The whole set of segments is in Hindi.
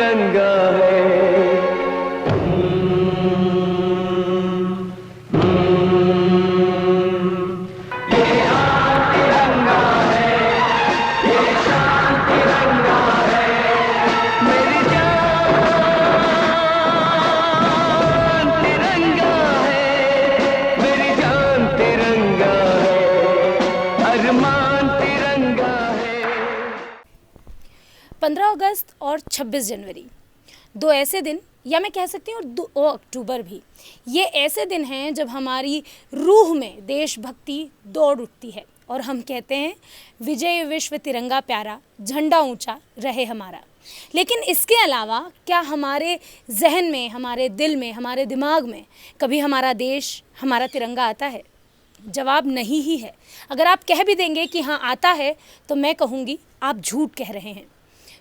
तिरंगा है। पंद्रह अगस्त और 26 जनवरी दो ऐसे दिन, या मैं कह सकती हूँ 2 अक्टूबर भी, ये ऐसे दिन हैं जब हमारी रूह में देशभक्ति दौड़ उठती है और हम कहते हैं विजय विश्व तिरंगा प्यारा, झंडा ऊंचा रहे हमारा। लेकिन इसके अलावा क्या हमारे जहन में, हमारे दिल में, हमारे दिमाग में कभी हमारा देश, हमारा तिरंगा आता है? जवाब नहीं ही है। अगर आप कह भी देंगे कि हाँ आता है, तो मैं कहूँगी आप झूठ कह रहे हैं,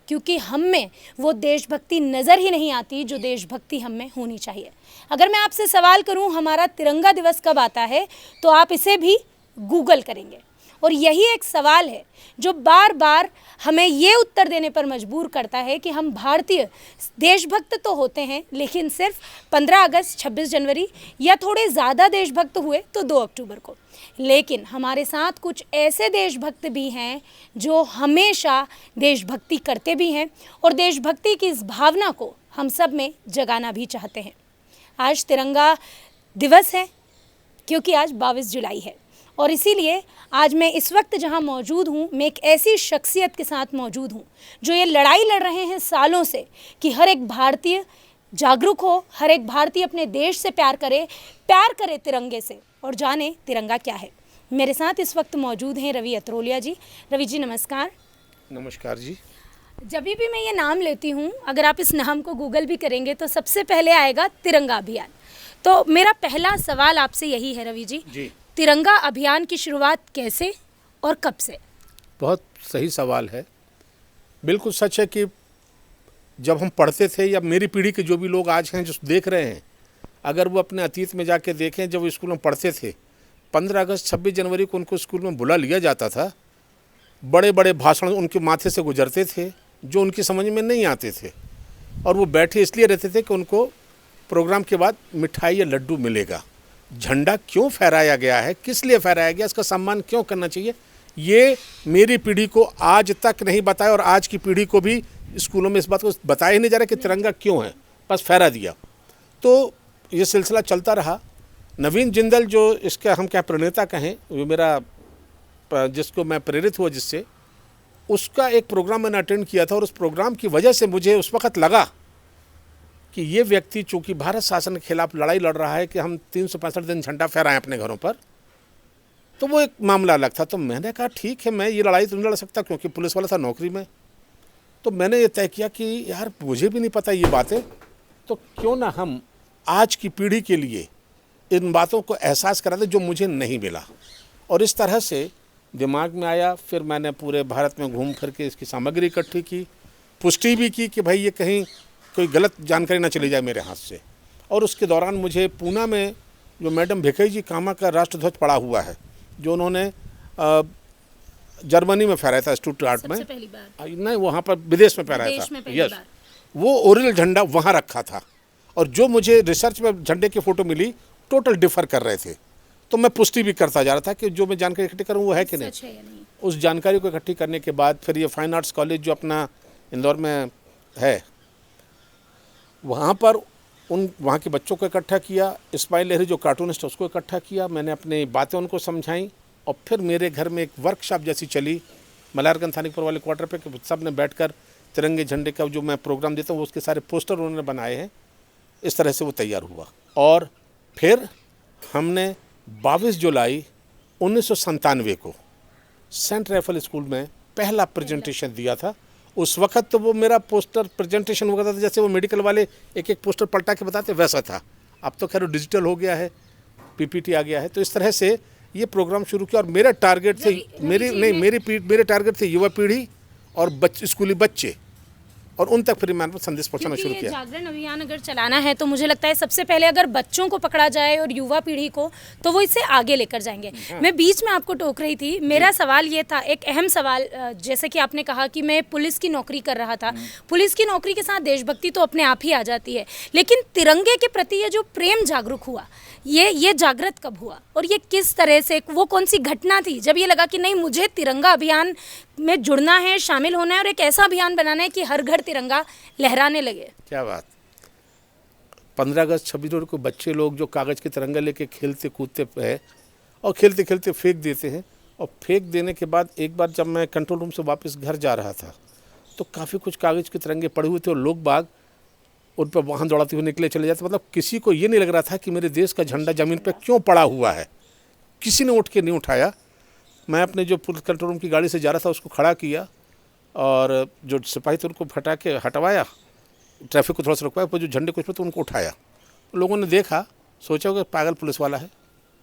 क्योंकि हम में वो देशभक्ति नज़र ही नहीं आती जो देशभक्ति हम में होनी चाहिए। अगर मैं आपसे सवाल करूं हमारा तिरंगा दिवस कब आता है, तो आप इसे भी गूगल करेंगे। और यही एक सवाल है जो बार बार हमें ये उत्तर देने पर मजबूर करता है कि हम भारतीय देशभक्त तो होते हैं, लेकिन सिर्फ 15 अगस्त, 26 जनवरी या थोड़े ज़्यादा देशभक्त हुए तो 2 अक्टूबर को। लेकिन हमारे साथ कुछ ऐसे देशभक्त भी हैं जो हमेशा देशभक्ति करते भी हैं और देशभक्ति की इस भावना को हम सब में जगाना भी चाहते हैं। आज तिरंगा दिवस है क्योंकि आज 22 जुलाई है और इसीलिए आज मैं इस वक्त जहां मौजूद हूं, मैं एक ऐसी शख्सियत के साथ मौजूद हूं जो ये लड़ाई लड़ रहे हैं सालों से कि हर एक भारतीय जागरूक हो, हर एक भारतीय अपने देश से प्यार करे तिरंगे से और जाने तिरंगा क्या है। मेरे साथ इस वक्त मौजूद हैं रवि अत्रोलिया जी। रवि जी नमस्कार। नमस्कार जी। जब भी मैं ये नाम लेती हूँ, अगर आप इस नाम को गूगल भी करेंगे तो सबसे पहले आएगा तिरंगा अभियान। तो मेरा पहला सवाल आपसे यही है रवि जी, तिरंगा अभियान की शुरुआत कैसे और कब से? बहुत सही सवाल है। बिल्कुल सच है कि जब हम पढ़ते थे, या मेरी पीढ़ी के जो भी लोग आज हैं जो देख रहे हैं, अगर वो अपने अतीत में जाके देखें, जब स्कूल में पढ़ते थे 15 अगस्त 26 जनवरी को उनको स्कूल में बुला लिया जाता था। बड़े बड़े भाषण उनके माथे से गुजरते थे जो उनकी समझ में नहीं आते थे, और वो बैठे इसलिए रहते थे कि उनको प्रोग्राम के बाद मिठाई या लड्डू मिलेगा। झंडा क्यों फहराया गया है, किस लिए फहराया गया, इसका सम्मान क्यों करना चाहिए, ये मेरी पीढ़ी को आज तक नहीं बताया और आज की पीढ़ी को भी स्कूलों में इस बात को बताया ही नहीं जा रहा कि तिरंगा क्यों है, बस फहरा दिया। तो ये सिलसिला चलता रहा। नवीन जिंदल जो इसका हम क्या प्रणेता कहें, वो मेरा जिसको मैं प्रेरित हुआ जिससे, उसका एक प्रोग्राम मैंने अटेंड किया था और उस प्रोग्राम की वजह से मुझे उस वक्त लगा कि ये व्यक्ति चूँकि भारत शासन के खिलाफ लड़ाई लड़ रहा है कि हम 365 दिन झंडा फहराएं अपने घरों पर, तो वो एक मामला अलग था। तो मैंने कहा ठीक है, मैं ये लड़ाई तो नहीं लड़ सकता क्योंकि पुलिस वाला था नौकरी में। तो मैंने ये तय किया कि यार मुझे भी नहीं पता ये बातें, तो क्यों ना हम आज की पीढ़ी के लिए इन बातों को एहसास करा दें जो मुझे नहीं मिला। और इस तरह से दिमाग में आया। फिर मैंने पूरे भारत में घूम फिर के इसकी सामग्री इकट्ठी की, पुष्टि भी की कि भाई ये कहीं कोई गलत जानकारी ना चली जाए मेरे हाथ से। और उसके दौरान मुझे पूना में जो मैडम भिखई जी कामा का राष्ट्रध्वज पड़ा हुआ है, जो उन्होंने जर्मनी में फहराया था, स्टुटगार्ट में, नहीं वहाँ पर विदेश में फहराया था, यस, वो ओरिजिनल झंडा वहाँ रखा था। और जो मुझे रिसर्च में झंडे की फ़ोटो मिली टोटल डिफ़र कर रहे थे। तो मैं पुष्टि भी करता जा रहा था कि जो मैं जानकारी इकट्ठी करूँ वो है कि नहीं। उस जानकारी को इकट्ठी करने के बाद फिर ये फाइन आर्ट्स कॉलेज जो अपना इंदौर में है, वहाँ पर वहाँ के बच्चों को इकट्ठा किया। इस्माइल लहरी जो कार्टूनिस्ट है उसको इकट्ठा किया, मैंने अपनी बातें उनको समझाई। और फिर मेरे घर में एक वर्कशॉप जैसी चली मलारगंज थानीपुर वाले क्वार्टर पे, कि सब ने बैठकर तिरंगे झंडे का जो मैं प्रोग्राम देता हूँ उसके सारे पोस्टर उन्होंने बनाए हैं। इस तरह से वो तैयार हुआ। और फिर हमने 22 जुलाई 1997 को सेंट राइफल स्कूल में पहला प्रेजेंटेशन दिया था। उस वक्त तो वो मेरा पोस्टर प्रेजेंटेशन हुआ था जैसे वो मेडिकल वाले एक एक पोस्टर पलटा के बताते वैसा था। अब तो खैर डिजिटल हो गया है, पीपीटी आ गया है। तो इस तरह से ये प्रोग्राम शुरू किया। और मेरा टारगेट थे मेरे टारगेट थे युवा पीढ़ी और स्कूली बच्चे और उन तक फिर मैंने संदेश पहुंचाना शुरू क्योंकि ये किया। जागरण अभियान अगर चलाना है तो मुझे लगता है सबसे पहले अगर बच्चों को पकड़ा जाए और युवा पीढ़ी को, तो वो इसे आगे लेकर जाएंगे। मैं बीच में आपको टोक रही थी, मेरा सवाल ये था, एक अहम सवाल, जैसे कि आपने कहा कि मैं पुलिस की नौकरी कर रहा था, पुलिस की नौकरी के साथ देशभक्ति तो अपने आप ही आ जाती है, लेकिन तिरंगे के प्रति ये जो प्रेम जागरूक हुआ, ये जागृत कब हुआ और ये किस तरह से, वो कौन सी घटना थी जब ये लगा कि नहीं, मुझे तिरंगा अभियान में जुड़ना है, शामिल होना है और एक ऐसा अभियान बनाना है कि हर घर तिरंगा लहराने लगे? क्या बात। 15 अगस्त 26 जनवरी को बच्चे लोग जो कागज़ के तिरंगा लेके खेलते कूदते हैं और खेलते खेलते फेंक देते हैं, और फेंक देने के बाद एक बार जब मैं कंट्रोल रूम से वापस घर जा रहा था तो काफ़ी कुछ कागज़ के तिरंगे पड़े हुए थे और लोग बाग उन पर वाहन दौड़ाते हुए निकले चले जाते। मतलब किसी को ये नहीं लग रहा था कि मेरे देश का झंडा ज़मीन पर क्यों पड़ा हुआ है, किसी ने उठ के नहीं उठाया। मैं अपने जो पुलिस कंट्रोल रूम की गाड़ी से जा रहा था उसको खड़ा किया और जो सिपाही थे उनको फटा के हटवाया, ट्रैफिक को थोड़ा सा रुकवाया, पर जो झंडे कुछ पे तो उनको उठाया। लोगों ने देखा, सोचा कि पागल पुलिस वाला है,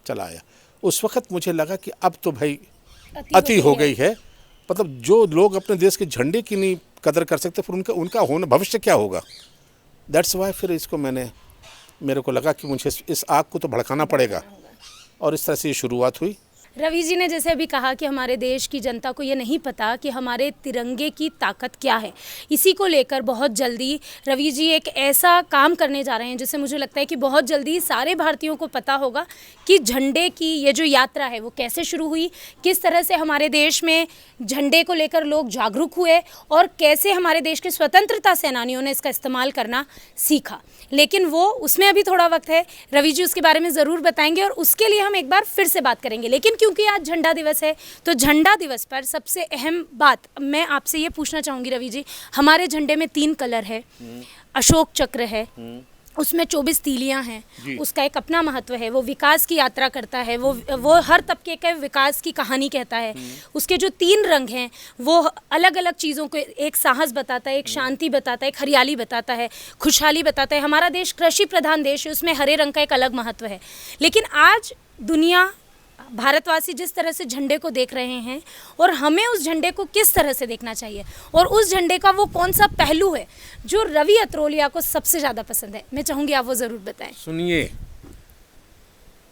चला आया। उस वक्त मुझे लगा कि अब तो भाई अति हो गई है। मतलब जो लोग अपने देश के झंडे की नहीं कदर कर सकते, फिर उनका होना भविष्य क्या होगा। दैट्स वाई फिर इसको मेरे को लगा कि मुझे इस आग को तो भड़काना पड़ेगा, और इस तरह से ये शुरुआत हुई। रवि जी ने जैसे अभी कहा कि हमारे देश की जनता को ये नहीं पता कि हमारे तिरंगे की ताकत क्या है, इसी को लेकर बहुत जल्दी रवि जी एक ऐसा काम करने जा रहे हैं जिससे मुझे लगता है कि बहुत जल्दी सारे भारतीयों को पता होगा कि झंडे की ये जो यात्रा है वो कैसे शुरू हुई, किस तरह से हमारे देश में झंडे को लेकर लोग जागरूक हुए और कैसे हमारे देश के स्वतंत्रता सेनानियों ने इसका इस्तेमाल करना सीखा। लेकिन वो उसमें अभी थोड़ा वक्त है, रवि जी उसके बारे में ज़रूर बताएंगे और उसके लिए हम एक बार फिर से बात करेंगे। लेकिन क्योंकि आज झंडा दिवस है तो झंडा दिवस पर सबसे अहम बात मैं आपसे ये पूछना चाहूँगी रवि जी, हमारे झंडे में 3 कलर है, अशोक चक्र है, उसमें 24 तीलियां हैं, उसका एक अपना महत्व है, वो विकास की यात्रा करता है, वो हर तबके के विकास की कहानी कहता है। उसके जो 3 रंग हैं वो अलग अलग चीज़ों को, एक साहस बताता है, एक शांति बताता है, एक हरियाली बताता है, खुशहाली बताता है। हमारा देश कृषि प्रधान देश है, उसमें हरे रंग का एक अलग महत्व है। लेकिन आज दुनिया, भारतवासी जिस तरह से झंडे को देख रहे हैं और हमें उस झंडे को किस तरह से देखना चाहिए और उस झंडे का वो कौन सा पहलू है जो रवि अत्रोलिया को सबसे ज़्यादा पसंद है, मैं चाहूँगी आप वो ज़रूर बताएं। सुनिए,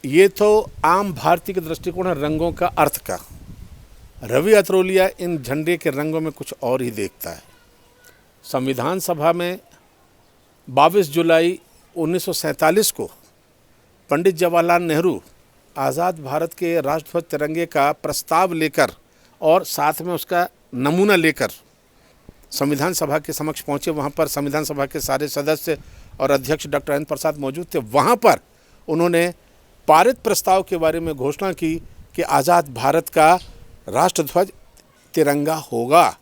ये तो आम भारतीय के दृष्टिकोण है रंगों का अर्थ का। रवि अत्रोलिया इन झंडे के रंगों में कुछ और ही देखता है। संविधान सभा में 22 जुलाई 1947 को पंडित जवाहरलाल नेहरू आज़ाद भारत के राष्ट्रध्वज तिरंगे का प्रस्ताव लेकर और साथ में उसका नमूना लेकर संविधान सभा के समक्ष पहुंचे। वहां पर संविधान सभा के सारे सदस्य और अध्यक्ष डॉक्टर राजेंद्र प्रसाद मौजूद थे। वहां पर उन्होंने पारित प्रस्ताव के बारे में घोषणा की कि आज़ाद भारत का राष्ट्रध्वज तिरंगा होगा,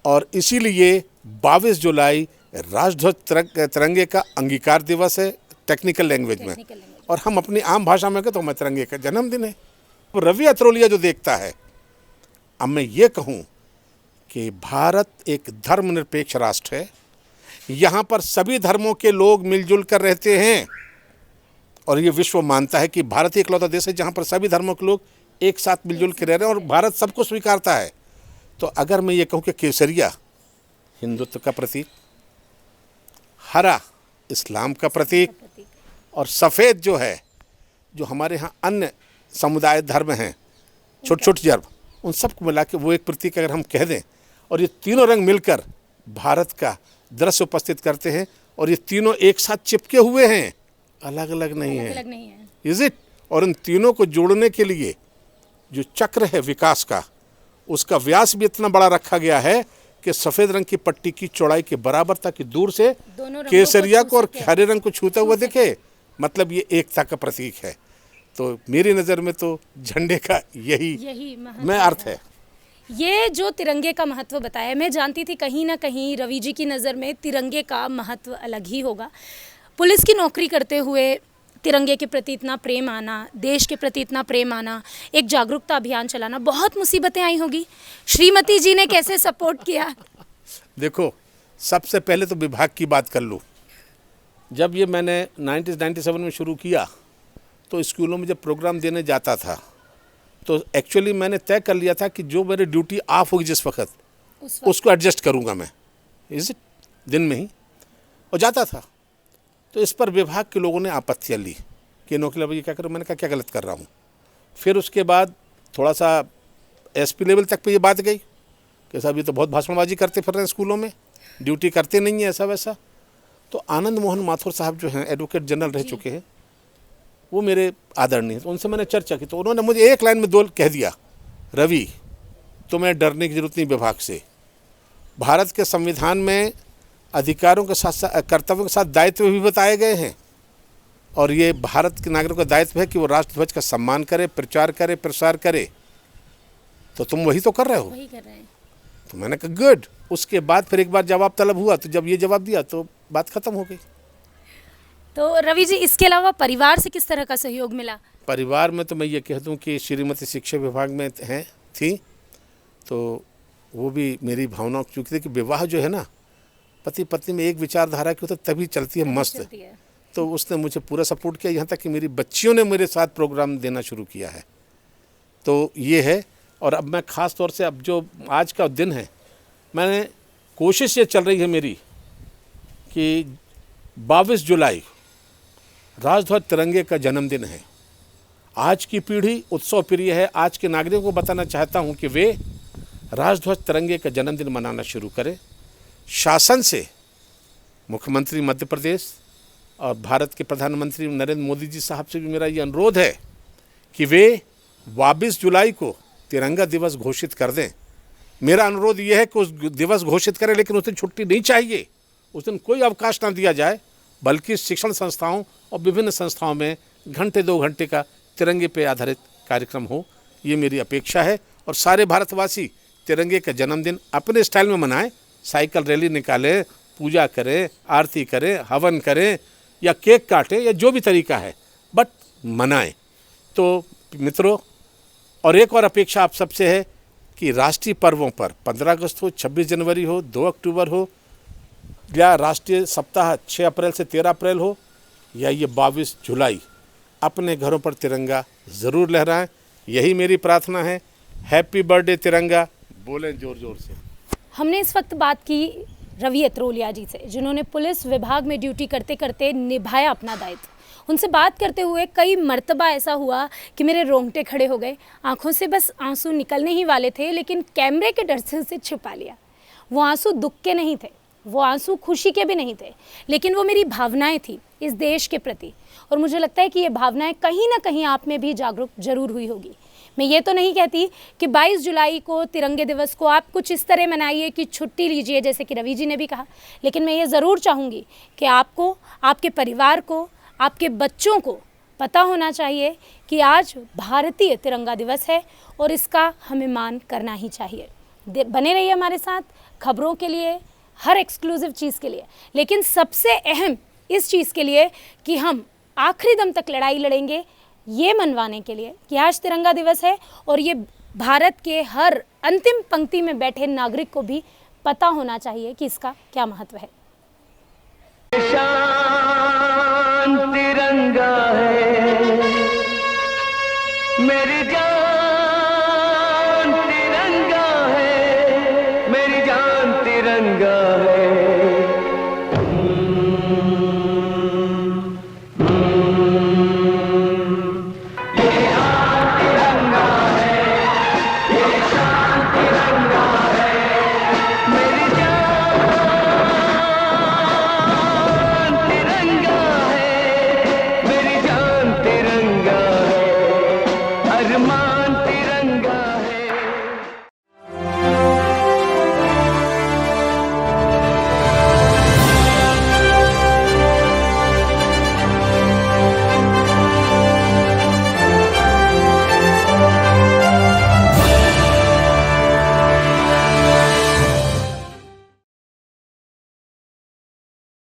और इसीलिए 22 जुलाई राष्ट्रध्वज तिरंगे का अंगीकार दिवस है टेक्निकल लैंग्वेज में, और हम अपनी आम भाषा में कहते तो तिरंगे का जन्मदिन है। तो रवि अत्रोलिया जो देखता है, अब मैं ये कहूँ कि भारत एक धर्मनिरपेक्ष राष्ट्र है, यहाँ पर सभी धर्मों के लोग मिलजुल कर रहते हैं, और ये विश्व मानता है कि भारत एक इकलौता देश है जहाँ पर सभी धर्मों के लोग एक साथ मिलजुल कर रह रहे हैं और भारत सबको स्वीकारता है। तो अगर मैं ये कहूँ कि केसरिया हिंदुत्व का प्रतीक, हरा इस्लाम का प्रतीक, और सफ़ेद जो है, जो हमारे यहाँ अन्य समुदाय धर्म हैं, छोटे छोटे धर्म, उन सबको मिला के वो एक प्रतीक अगर हम कह दें, और ये तीनों रंग मिलकर भारत का दृश्य उपस्थित करते हैं, और ये तीनों एक साथ चिपके हुए हैं, अलग अलग नहीं है, इज इट। और इन तीनों को जोड़ने के लिए जो चक्र है विकास का, उसका व्यास भी इतना बड़ा रखा गया है कि सफ़ेद रंग की पट्टी की चौड़ाई के बराबर, ताकि दूर से केसरिया को और हरे रंग को छूता हुआ दिखे। मतलब ये एकता का प्रतीक है। तो मेरी नज़र में तो झंडे का यही में अर्थ है। ये जो तिरंगे का महत्व बताया, मैं जानती थी कहीं ना कहीं रवि जी की नज़र में तिरंगे का महत्व अलग ही होगा। पुलिस की नौकरी करते हुए तिरंगे के प्रति इतना प्रेम आना, देश के प्रति इतना प्रेम आना, एक जागरूकता अभियान चलाना, बहुत मुसीबतें आई होगी। श्रीमती जी ने कैसे सपोर्ट किया? देखो, सबसे पहले तो विभाग की बात कर लूँ। जब ये मैंने 1997 में शुरू किया तो स्कूलों में जब प्रोग्राम देने जाता था तो एक्चुअली मैंने तय कर लिया था कि जो मेरी ड्यूटी ऑफ होगी जिस वक्त उसको एडजस्ट करूंगा मैं, इज इट। दिन में ही, और जाता था। तो इस पर विभाग के लोगों ने आपत्तियाँ ली कि नौकरी भाई क्या करो। मैंने कहा क्या गलत कर रहा हूँ। फिर उसके बाद थोड़ा सा एसपी लेवल तक पे ये बात गई कि साहब ये तो बहुत भाषणबाजी करते फिर रहे हैं स्कूलों में, ड्यूटी करते नहीं है, ऐसा वैसा। तो आनंद मोहन माथुर साहब जो हैं एडवोकेट जनरल रह चुके हैं, वो मेरे आदरणीय, तो उनसे मैंने चर्चा की। तो उन्होंने मुझे एक लाइन में दो कह दिया, रवि तुम्हें डरने की जरूरत नहीं विभाग से। भारत के संविधान में अधिकारों के साथ साथ कर्तव्यों के साथ दायित्व भी बताए गए हैं, और ये भारत के नागरिकों का दायित्व है कि वो राष्ट्रध्वज का सम्मान करे, प्रचार करे, प्रसार करे। तो तुम वही तो कर रहे हो। वही कर रहे हैं। तो मैंने कहा गुड। उसके बाद फिर एक बार जवाब तलब हुआ, तो जब ये जवाब दिया तो बात खत्म हो गई। तो रवि जी, इसके अलावा परिवार से किस तरह का सहयोग मिला? परिवार में तो मैं ये कह दूं कि श्रीमती शिक्षा विभाग में थी, तो वो भी मेरी भावनाओं क्योंकि देखिए विवाह जो है ना, पति पत्नी में एक विचारधारा की होता तभी चलती है मस्त। तो उसने मुझे पूरा सपोर्ट किया, यहाँ तक कि मेरी बच्चियों ने मेरे साथ प्रोग्राम देना शुरू किया है। तो ये है। और अब मैं ख़ास तौर से अब जो आज का दिन है, मैंने कोशिश ये चल रही है मेरी कि 22 जुलाई राष्ट्रध्वज तिरंगे का जन्मदिन है। आज की पीढ़ी उत्सव प्रिय है। आज के नागरिकों को बताना चाहता हूँ कि वे राष्ट्रध्वज तिरंगे का जन्मदिन मनाना शुरू करें। शासन से मुख्यमंत्री मध्य प्रदेश और भारत के प्रधानमंत्री नरेंद्र मोदी जी साहब से भी मेरा ये अनुरोध है कि वे 22 जुलाई को तिरंगा दिवस घोषित कर दें। मेरा अनुरोध ये है कि उस दिवस घोषित करें, लेकिन उस दिन छुट्टी नहीं चाहिए, उस दिन कोई अवकाश ना दिया जाए, बल्कि शिक्षण संस्थाओं और विभिन्न संस्थाओं में घंटे 2 घंटे का तिरंगे पे आधारित कार्यक्रम हो, ये मेरी अपेक्षा है। और सारे भारतवासी तिरंगे का जन्मदिन अपने स्टाइल में मनाएं, साइकिल रैली निकालें, पूजा करें, आरती करें, हवन करें या केक काटें या जो भी तरीका है, बट मनाएं। तो मित्रों, और एक और अपेक्षा आप सबसे है कि राष्ट्रीय पर्वों पर 15 अगस्त हो, 26 जनवरी हो, 2 अक्टूबर हो, या राष्ट्रीय सप्ताह 6 अप्रैल से 13 अप्रैल हो, या ये 22 जुलाई, अपने घरों पर तिरंगा ज़रूर लहराएं। यही मेरी प्रार्थना है। हैप्पी बर्थडे तिरंगा, बोलें जोर जोर से। हमने इस वक्त बात की रवि अत्रोलिया जी से, जिन्होंने पुलिस विभाग में ड्यूटी करते करते निभाया अपना दायित्व। उनसे बात करते हुए कई मर्तबा ऐसा हुआ कि मेरे रोंगटे खड़े हो गए, आंखों से बस आंसू निकलने ही वाले थे, लेकिन कैमरे के डर से उसे छिपा लिया। वो आंसू दुख के नहीं थे, वो आंसू खुशी के भी नहीं थे, लेकिन वो मेरी भावनाएं थी इस देश के प्रति। और मुझे लगता है कि ये भावनाएं कहीं ना कहीं आप में भी जागरूक जरूर हुई होगी। मैं ये तो नहीं कहती कि 22 जुलाई को तिरंगे दिवस को आप कुछ इस तरह मनाइए कि छुट्टी लीजिए, जैसे कि रवि जी ने भी कहा, लेकिन मैं ये ज़रूर चाहूँगी कि आपको, आपके परिवार को, आपके बच्चों को पता होना चाहिए कि आज भारतीय तिरंगा दिवस है और इसका हमें मान करना ही चाहिए। बने रहिए हमारे साथ खबरों के लिए, हर एक्सक्लूसिव चीज़ के लिए, लेकिन सबसे अहम इस चीज़ के लिए कि हम आखिरी दम तक लड़ाई लड़ेंगे, ये मनवाने के लिए कि आज तिरंगा दिवस है और ये भारत के हर अंतिम पंक्ति में बैठे नागरिक को भी पता होना चाहिए कि इसका क्या महत्व है। शान तिरंगा है, मेरी जान तिरंगा है, मेरी जान तिरंगा है। तिरंगा है, अरमान